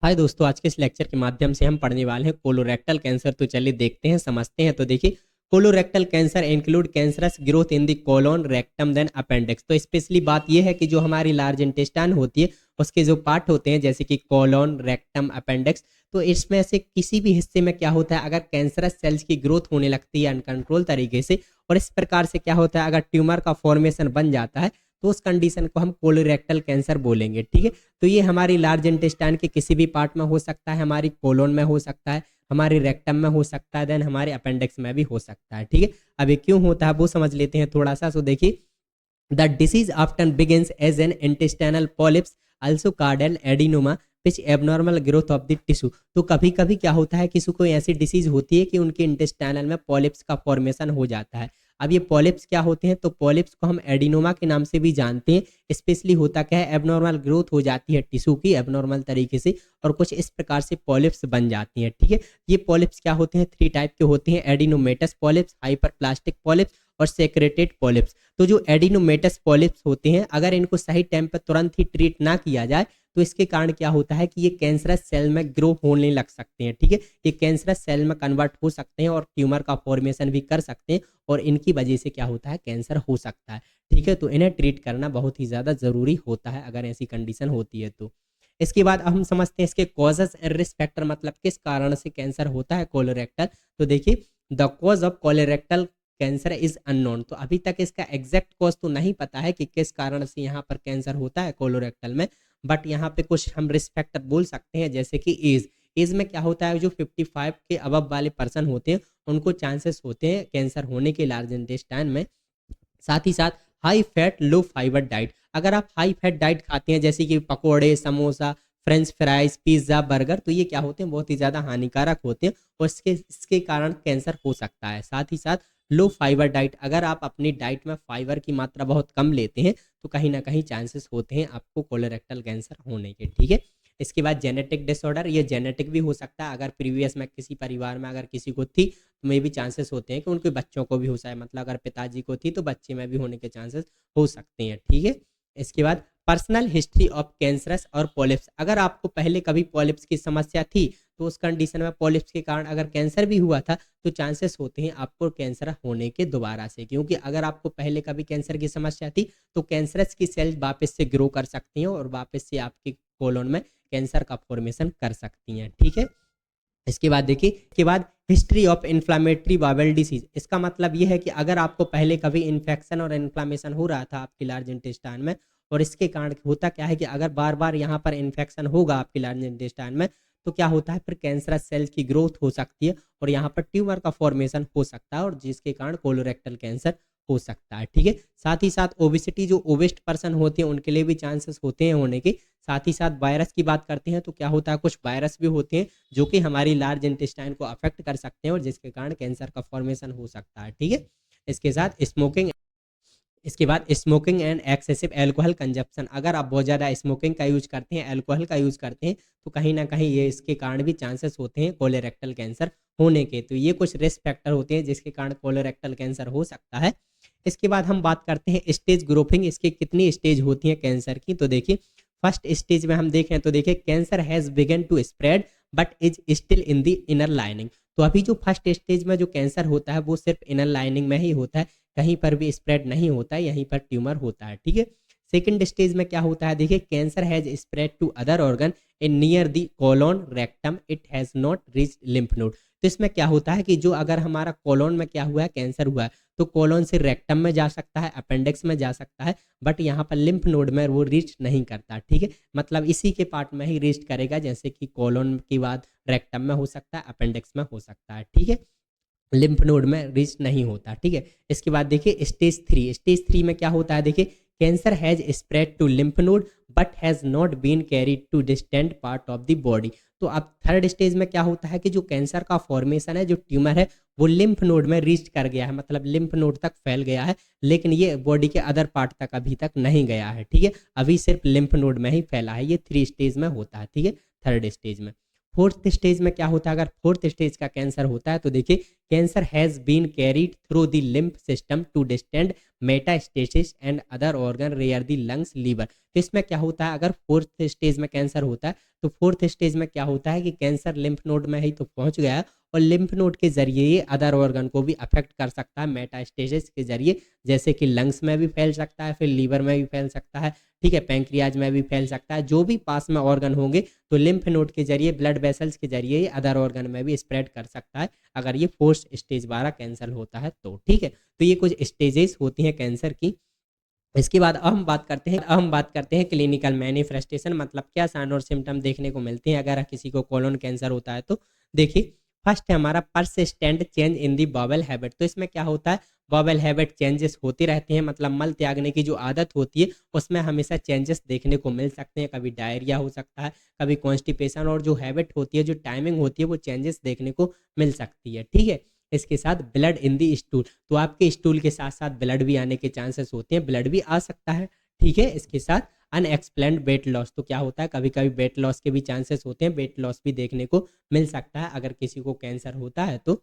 हाय दोस्तों, आज के इस लेक्चर के माध्यम से हम पढ़ने वाले हैं कोलोरेक्टल कैंसर। तो चलिए देखते हैं, समझते हैं। तो देखिए, colorectal cancer include cancerous growth in the colon, rectum then appendix. तो स्पेशली बात यह है कि जो हमारी लार्ज इंटेस्टाइन होती है उसके जो पार्ट होते हैं जैसे कि कोलोन, रेक्टम, अपेंडिक्स, तो इसमें से किसी भी हिस्से में क्या होता है, अगर कैंसरस सेल्स की ग्रोथ होने लगती है अनकंट्रोल तरीके से, और इस प्रकार से क्या होता है, अगर ट्यूमर का फॉर्मेशन बन जाता है, तो उस कंडीशन को हम कोलोरेक्टल कैंसर बोलेंगे। ठीक है, तो ये हमारी लार्ज इंटेस्टाइन के किसी भी पार्ट में हो सकता है, हमारी कोलोन में हो सकता है, हमारे रेक्टम में हो सकता है, देन हमारे अपेंडिक्स में भी हो सकता है। ठीक है, अब ये क्यों होता है वो समझ लेते हैं थोड़ा सा। तो देखिए, the disease often begins as an intestinal polyps, also called an adenoma, which abnormal growth of the tissue. तो कभी कभी क्या होता है, किसी को ऐसी डिसीज होती है कि उनके इंटेस्टाइनल में पॉलिप्स का फॉर्मेशन हो जाता है। अब ये पॉलिप्स क्या होते हैं, तो पॉलिप्स को हम एडिनोमा के नाम से भी जानते हैं। स्पेशली होता क्या है, एबनॉर्मल ग्रोथ हो जाती है टिश्यू की एबनॉर्मल तरीके से, और कुछ इस प्रकार से पॉलिप्स बन जाती हैं। ठीक है, ये पॉलिप्स क्या होते हैं, 3 टाइप के होते हैं: एडिनोमेटस पॉलिप्स, हाइपरप्लास्टिक पॉलिप्स और सेक्रेटेड पॉलिप्स। तो जो एडिनोमेटस पॉलिप्स होते हैं, अगर इनको सही टाइम पर तुरंत ही ट्रीट ना किया जाए तो इसके कारण क्या होता है कि ये कैंसरस सेल में ग्रो होने लग सकते हैं। ठीक है, ये कैंसरस सेल में कन्वर्ट हो सकते हैं और ट्यूमर का फॉर्मेशन भी कर सकते हैं, और इनकी वजह से क्या होता है, कैंसर हो सकता है। ठीक है, तो इन्हें ट्रीट करना बहुत ही ज़्यादा ज़रूरी होता है अगर ऐसी कंडीशन होती है तो। इसके बाद हम समझते हैं इसके कॉजेस एंड रिस्क फैक्टर, मतलब किस कारण से कैंसर होता है कोलोरेक्टल। तो देखिए, the cause of colorectal cancer is unknown. तो अभी तक इसका एग्जैक्ट कॉज तो नहीं पता है कि किस कारण से यहाँ पर कैंसर होता है कोलोरेक्टल में, बट यहाँ पे कुछ हम रिस्क फैक्टर बोल सकते हैं, जैसे कि एज में क्या होता है, जो 55 के अबव वाले पर्सन होते हैं उनको चांसेस होते हैं कैंसर होने के लार्ज इंटेस्टाइन में। साथ ही साथ हाई फैट लो फाइबर डाइट, अगर आप हाई फैट डाइट खाते हैं जैसे कि पकोड़े, samosa, French fries, pizza, burger, तो ये क्या होते हैं, बहुत ही ज़्यादा हानिकारक होते हैं और इसके कारण कैंसर हो सकता है। साथ ही साथ लो फाइबर डाइट, अगर आप अपनी डाइट में फाइबर की मात्रा बहुत कम लेते हैं तो कहीं ना कहीं चांसेस होते हैं आपको कोलोरेक्टल कैंसर होने के। ठीक है, इसके बाद जेनेटिक डिसऑर्डर, ये जेनेटिक भी हो सकता है, अगर प्रीवियस में किसी परिवार में अगर किसी को थी तो मे भी चांसेस होते हैं कि उनके बच्चों को भी हो जाए, मतलब अगर पिताजी को थी तो बच्चे में भी होने के चांसेस हो सकते हैं। ठीक है, इसके बाद पर्सनल हिस्ट्री ऑफ कैंसरस और पॉलिप्स, अगर आपको पहले कभी पॉलिप्स की समस्या थी तो उस कंडीशन में पॉलिप्स के कारण अगर कैंसर भी हुआ था तो चांसेस होते हैं आपको कैंसर होने के दोबारा से, क्योंकि अगर आपको पहले कभी कैंसर की समस्या थी तो कैंसरस की सेल वापस से ग्रो कर सकती हैं और वापस से आपके कोलोन में कैंसर का फॉर्मेशन कर सकती हैं। ठीक है, इसके बाद देखिए, इसके बाद history of inflammatory bowel disease, इसका मतलब यह है कि अगर आपको पहले कभी इन्फेक्शन और इन्फ्लामेशन हो रहा था आपकी लार्ज इंटेस्टाइन में, और इसके कारण होता क्या है कि अगर बार बार यहाँ पर इन्फेक्शन होगा आपकी लार्ज इंटेस्टाइन में तो क्या होता है, फिर कैंसरस सेल्स की ग्रोथ हो सकती है और यहाँ पर ट्यूमर का फॉर्मेशन हो सकता है और जिसके कारण कोलोरेक्टल कैंसर हो सकता है। ठीक है, साथ ही साथ ओबिसिटी, जो ओबेस्ट पर्सन होते हैं उनके लिए भी चांसेस होते हैं होने के। साथ ही साथ वायरस की बात करते हैं तो क्या होता है, कुछ वायरस भी होते हैं जो कि हमारी लार्ज इंटेस्टाइन को अफेक्ट कर सकते हैं और जिसके कारण कैंसर का फॉर्मेशन हो सकता है। ठीक है, इसके साथ स्मोकिंग, इसके बाद smoking and excessive alcohol consumption, अगर आप बहुत ज़्यादा स्मोकिंग का यूज करते हैं, अल्कोहल का यूज करते हैं, तो कहीं ना कहीं ये इसके कारण भी चांसेस होते हैं कोलोरेक्टल कैंसर होने के। तो ये कुछ रिस्क फैक्टर होते हैं जिसके कारण कोलोरेक्टल कैंसर हो सकता है। इसके बाद हम बात करते हैं स्टेज ग्रुपिंग, इसकी कितनी स्टेज होती है कैंसर की। तो देखिए, फर्स्ट स्टेज में हम देखें तो देखिए, cancer has begun to spread but is still in the inner lining. तो अभी जो फर्स्ट स्टेज में जो कैंसर होता है वो सिर्फ इनर लाइनिंग में ही होता है, कहीं पर भी स्प्रेड नहीं होता है, यहीं पर ट्यूमर होता है। ठीक है, सेकंड स्टेज में क्या होता है, देखिए, cancer has spread to other organ in near the colon, rectum, it has not reach lymph node. तो इसमें क्या होता है कि जो अगर हमारा कोलोन में क्या हुआ है, कैंसर हुआ है, तो कोलोन से रेक्टम में जा सकता है, अपेंडिक्स में जा सकता है, बट यहाँ पर लिम्फ नोड में वो रीच नहीं करता। ठीक है, मतलब इसी के पार्ट में ही रीच करेगा, जैसे कि कोलोन के बाद रेक्टम में हो सकता है, अपेंडिक्स में हो सकता है। ठीक है, लिम्फ नोड में रीच नहीं होता। ठीक है, इसके बाद देखिए स्टेज 3, स्टेज 3 में क्या होता है, देखिए, cancer has spread to lymph node but has not been carried to distant part of the body. तो अब थर्ड स्टेज में क्या होता है कि जो कैंसर का फॉर्मेशन है, जो ट्यूमर है, वो लिम्फ नोड में रीच कर गया है, मतलब लिम्फ नोड तक फैल गया है, लेकिन ये बॉडी के अदर पार्ट तक अभी तक नहीं गया है। ठीक है, अभी सिर्फ लिम्फ नोड में ही फैला है। ये 3 स्टेज में होता है। ठीक है, थर्ड स्टेज में। फोर्थ स्टेज में क्या होता है, अगर फोर्थ स्टेज का कैंसर होता है तो देखिए, cancer has been carried through the lymph system to distend metastasis and other organ rare the lungs liver. तो इसमें क्या होता है, अगर फोर्थ स्टेज में कैंसर होता है तो फोर्थ स्टेज में क्या होता है कि कैंसर लिम्फ नोड में ही तो पहुंच गया है और लिम्फ नोड के जरिए ये अदर ऑर्गन को भी अफेक्ट कर सकता है मेटास्टेसिस के जरिए, जैसे कि लंग्स में भी फैल सकता है, फिर लीवर में भी फैल सकता है, ठीक है, पैंक्रियाज में भी फैल सकता है, जो भी पास में ऑर्गन होंगे तो लिम्फ नोड के जरिए ब्लड वेसल्स के जरिए ये अदर ऑर्गन में भी स्प्रेड कर सकता है अगर ये फोर्थ स्टेज वाला कैंसर होता है तो, ठीक है। तो ये कुछ स्टेजेस होती हैं कैंसर की। इसके बाद अब हम बात करते हैं क्लिनिकल मैनिफेस्टेशन, मतलब क्या साइन और सिम्टम देखने को मिलते हैं अगर किसी को कोलोन कैंसर होता है तो। देखिए, फर्स्ट है हमारा persistent change in the bowel habit. तो इसमें क्या होता है, बॉवेल हैबिट चेंजेस होते रहते हैं, मतलब मल त्यागने की जो आदत होती है उसमें हमेशा चेंजेस देखने को मिल सकते हैं, कभी डायरिया हो सकता है, कभी कॉन्स्टिपेशन, और जो हैबिट होती है, जो टाइमिंग होती है, वो चेंजेस देखने को मिल सकती है, ठीक है। इसके साथ ब्लड इन दी स्टूल, तो आपके स्टूल के साथ साथ ब्लड भी आने के चांसेस होते हैं, ब्लड भी आ सकता है, ठीक है। इसके साथ अनएक्सप्लेन्ड वेट लॉस, तो क्या होता है कभी कभी वेट लॉस के भी चांसेस होते हैं, वेट लॉस भी देखने को मिल सकता है अगर किसी को कैंसर होता है तो।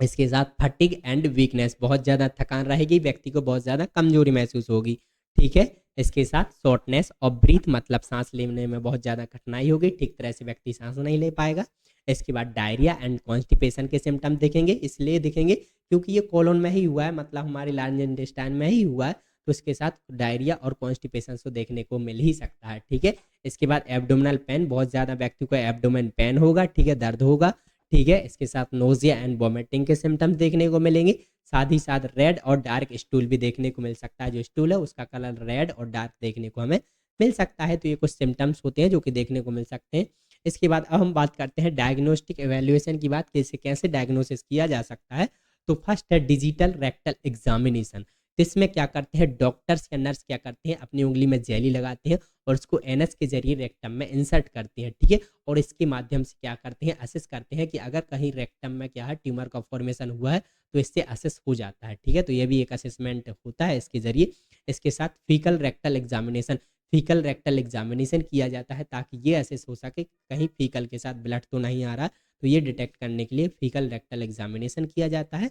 इसके साथ फटीग एंड वीकनेस, बहुत ज़्यादा थकान रहेगी, व्यक्ति को बहुत ज़्यादा कमजोरी महसूस होगी, ठीक है। इसके साथ शॉर्टनेस ऑफ ब्रीथ, मतलब सांस लेने में बहुत ज़्यादा कठिनाई होगी, ठीक तरह से व्यक्ति सांस नहीं ले पाएगा। इसके बाद डायरिया एंड कॉन्स्टिपेशन के सिम्टम देखेंगे, इसलिए देखेंगे क्योंकि ये कोलोन में ही हुआ है, मतलब हमारे लार्ज इंटेस्टाइन में ही हुआ है, तो इसके साथ डायरिया और कॉन्स्टिपेशन तो देखने को मिल ही सकता है, ठीक है। इसके बाद एब्डोमिनल पेन, बहुत ज़्यादा व्यक्ति को एब्डोमेन पेन होगा, ठीक है, दर्द होगा, ठीक है। इसके साथ नोजिया एंड वोमिटिंग के सिम्टम्स देखने को मिलेंगे, साथ ही साथ रेड और डार्क स्टूल भी देखने को मिल सकता है, जो स्टूल है उसका कलर रेड और डार्क देखने को हमें मिल सकता है। तो ये कुछ सिम्टम्स होते हैं जो कि देखने को मिल सकते हैं। इसके बाद अब हम बात करते हैं डायग्नोस्टिक एवेल्युएशन की बात, कैसे कैसे डायग्नोसिस किया जा सकता है। तो फर्स्ट है डिजिटल रेक्टल एग्जामिनेशन। इसमें क्या करते हैं डॉक्टर्स या नर्स, क्या करते हैं अपनी उंगली में जेली लगाते हैं और उसको एनएस के जरिए रेक्टम में इंसर्ट करते हैं, ठीक है। और इसके माध्यम से क्या करते हैं, असेस करते हैं कि अगर कहीं रेक्टम में क्या है ट्यूमर का फॉर्मेशन हुआ है तो इससे असेस हो जाता है, ठीक है। तो ये भी एक असेसमेंट होता है इसके जरिए। इसके साथ faecal rectal examination, faecal rectal examination किया जाता है ताकि ये असेस हो सके कहीं फीकल के साथ ब्लड तो नहीं आ रहा, तो ये डिटेक्ट करने के लिए फीकल रेक्टल एग्जामिनेशन किया जाता है।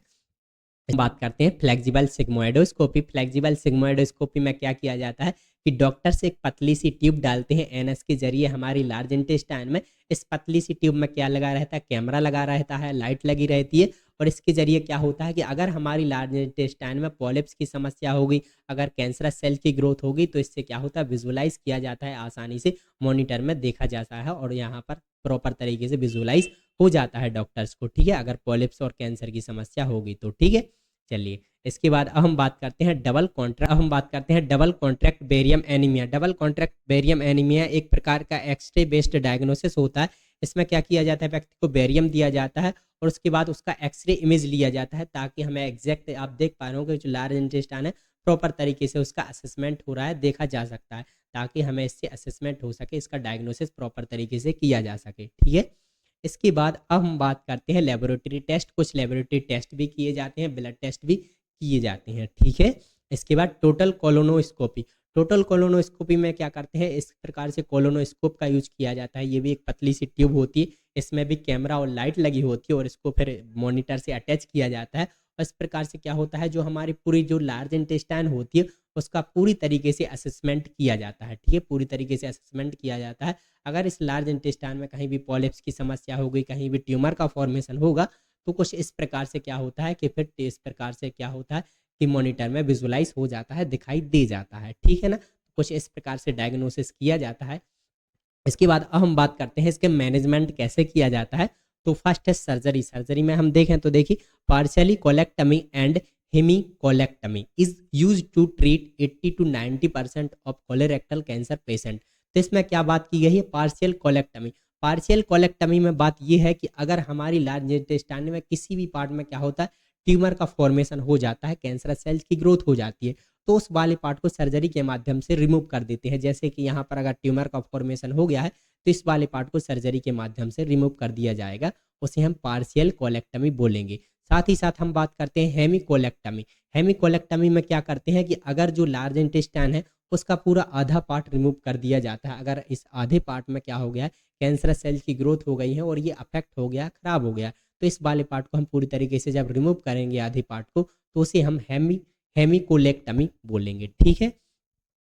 बात करते हैं फ्लेक्सिबल सिग्मोइडोस्कोपी। फ्लेक्सिबल सिग्मोइडोस्कोपी में क्या किया जाता है कि डॉक्टर्स एक पतली सी ट्यूब डालते हैं एनएस के जरिए हमारी लार्ज इंटेस्टाइन में। इस पतली सी ट्यूब में क्या लगा रहता है, कैमरा लगा रहता है, लाइट लगी रहती है, और इसके जरिए क्या होता है कि अगर हमारी लार्ज इंटेस्टाइन में पॉलिप्स की समस्या होगी, अगर कैंसरस सेल की ग्रोथ होगी, तो इससे क्या होता है विजुलाइज किया जाता है, आसानी से मॉनिटर में देखा जाता है और यहाँ पर प्रॉपर तरीके से विजुलाइज हो जाता है डॉक्टर्स को, ठीक है, अगर पॉलिप्स और कैंसर की समस्या होगी तो, ठीक है। चलिए, इसके बाद अब हम बात करते हैं double contract barium anaemia. Double contract barium anaemia एक प्रकार का एक्सरे बेस्ड डायग्नोसिस होता है। इसमें क्या किया जाता है, व्यक्ति को बेरियम दिया जाता है और उसके बाद उसका एक्सरे इमेज लिया जाता है ताकि हमें एग्जैक्ट, आप देख पा रहे हो कि जो लार्ज इंटेस्टाइन है प्रॉपर तरीके से उसका असेसमेंट हो रहा है, देखा जा सकता है, ताकि हमें इससे असेसमेंट हो सके, इसका डायग्नोसिस प्रॉपर तरीके से किया जा सके, ठीक है। इसके बाद अब हम बात करते हैं लेबोरेटरी टेस्ट। कुछ लेबोरेटरी टेस्ट भी किए जाते हैं, ब्लड टेस्ट भी किए जाते हैं, ठीक है। इसके बाद टोटल कोलोनोस्कोपी। टोटल कोलोनोस्कोपी में क्या करते हैं, इस प्रकार से कोलोनोस्कोप का यूज किया जाता है। ये भी एक पतली सी ट्यूब होती है, इसमें भी कैमरा और लाइट लगी होती है और इसको फिर मॉनिटर से अटैच किया जाता है। और इस प्रकार से क्या होता है, जो हमारी पूरी जो लार्ज इंटेस्टाइन होती है उसका पूरी तरीके से असेसमेंट किया जाता है, ठीक है, पूरी तरीके से असेसमेंट किया जाता है। अगर इस लार्ज इंटेस्टाइन में कहीं भी पॉलिप्स की समस्या हो गई, कहीं भी ट्यूमर का फॉर्मेशन होगा, तो कुछ इस प्रकार से क्या होता है कि फिर इस प्रकार से क्या होता है कि मॉनिटर में विजुलाइज हो जाता है, दिखाई दे जाता है, ठीक है ना। कुछ इस प्रकार से डायग्नोसिस किया जाता है। इसके बाद अब हम बात करते हैं इसके मैनेजमेंट कैसे किया जाता है। तो फर्स्ट है सर्जरी। सर्जरी में हम देखें तो देखिए, partially colectomy and hemicolectomy is use to treat 80 to 90% of colorectal cancer patient. तो इसमें क्या बात की गई है, पार्शियल कोलेक्टमी। पार्शियल कोलेक्टमी में बात यह है कि अगर हमारी लार्ज इंटेस्टाइन में किसी भी पार्ट में क्या होता है ट्यूमर का फॉर्मेशन हो जाता है, कैंसर सेल्स की ग्रोथ हो जाती है, तो उस वाले पार्ट को सर्जरी के माध्यम से रिमूव कर देते हैं। जैसे कि यहाँ पर अगर ट्यूमर का फॉर्मेशन हो गया है तो इस वाले पार्ट को सर्जरी के माध्यम से रिमूव कर दिया जाएगा, उसे हम पार्शियल कोलेक्टमी बोलेंगे। साथ ही साथ हम बात करते हैं हेमिकोलेक्टमी। हेमिकोलेक्टमी में क्या करते हैं कि अगर जो लार्ज इंटेस्टाइन है उसका पूरा आधा पार्ट रिमूव कर दिया जाता है। अगर इस आधे पार्ट में क्या हो गया है, कैंसर सेल की ग्रोथ हो गई है और ये अफेक्ट हो गया, खराब हो गया, तो इस वाले पार्ट को हम पूरी तरीके से जब रिमूव करेंगे आधे पार्ट को, तो उसे हम हेमिकोलेक्टमी बोलेंगे, ठीक है।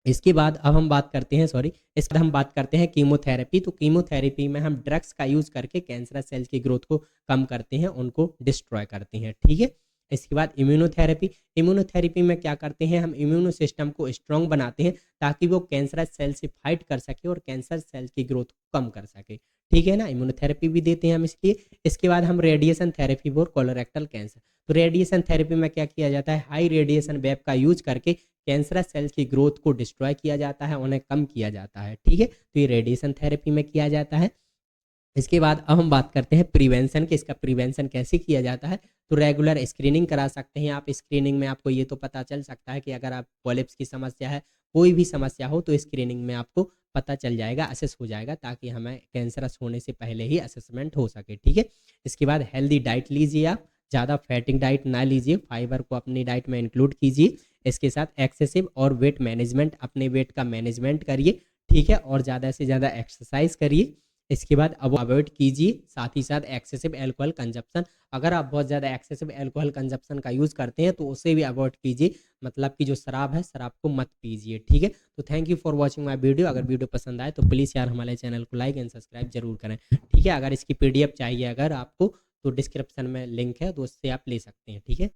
इसके बाद अब हम बात करते हैं, सॉरी, इसके बाद हम बात करते हैं कीमोथेरेपी। तो कीमोथेरेपी में हम ड्रग्स का यूज़ करके कैंसरस सेल्स की ग्रोथ को कम करते हैं, उनको डिस्ट्रॉय करते हैं, ठीक है। इसके बाद इम्यूनोथेरेपी। इम्यूनोथेरेपी में क्या करते हैं, हम इम्यूनो सिस्टम को स्ट्रॉन्ग बनाते हैं ताकि वो कैंसरस सेल से फाइट कर सके और कैंसर सेल की ग्रोथ को कम कर सके, ठीक है ना। इम्यूनोथेरेपी भी देते हैं हम इसलिए। इसके बाद हम radiation therapy for colorectal cancer. तो रेडिएशन थेरेपी में क्या किया जाता है, हाई रेडिएशन वेव का यूज करके कैंसरस सेल्स की ग्रोथ को डिस्ट्रॉय किया जाता है, उन्हें कम किया जाता है, ठीक है। तो ये रेडिएशन थेरेपी में किया जाता है। इसके बाद अब हम बात करते हैं प्रिवेंशन के। इसका प्रिवेंशन कैसे किया जाता है, तो रेगुलर स्क्रीनिंग करा सकते हैं आप। स्क्रीनिंग में आपको ये तो पता चल सकता है कि अगर आप पॉलिप्स की समस्या है, कोई भी समस्या हो, तो स्क्रीनिंग में आपको पता चल जाएगा, असेस हो जाएगा, ताकि हमें कैंसरस होने से पहले ही असेसमेंट हो सके, ठीक है। इसके बाद हेल्दी डाइट लीजिए आप, ज़्यादा फैटिंग डाइट ना लीजिए, फाइबर को अपनी डाइट में इंक्लूड कीजिए। इसके साथ एक्सेसिव और वेट मैनेजमेंट, अपने वेट का मैनेजमेंट करिए, ठीक है, और ज़्यादा से ज़्यादा एक्सरसाइज करिए। इसके बाद अब अवॉइड कीजिए, साथ ही साथ एक्सेसिव एल्कोहल कंजप्शन। अगर आप बहुत ज़्यादा एक्सेसिव एल्कोहल कंजप्शन का यूज़ करते हैं तो उसे भी अवॉइड कीजिए, मतलब कि जो शराब है, शराब को मत पीजिए, ठीक है। तो thank you for watching my video. अगर वीडियो पसंद आए तो प्लीज़ यार हमारे चैनल को लाइक एंड सब्सक्राइब जरूर करें, ठीक है। अगर इसकी पीडीएफ चाहिए अगर आपको, तो डिस्क्रिप्शन में लिंक है, तो उससे आप ले सकते हैं, ठीक है।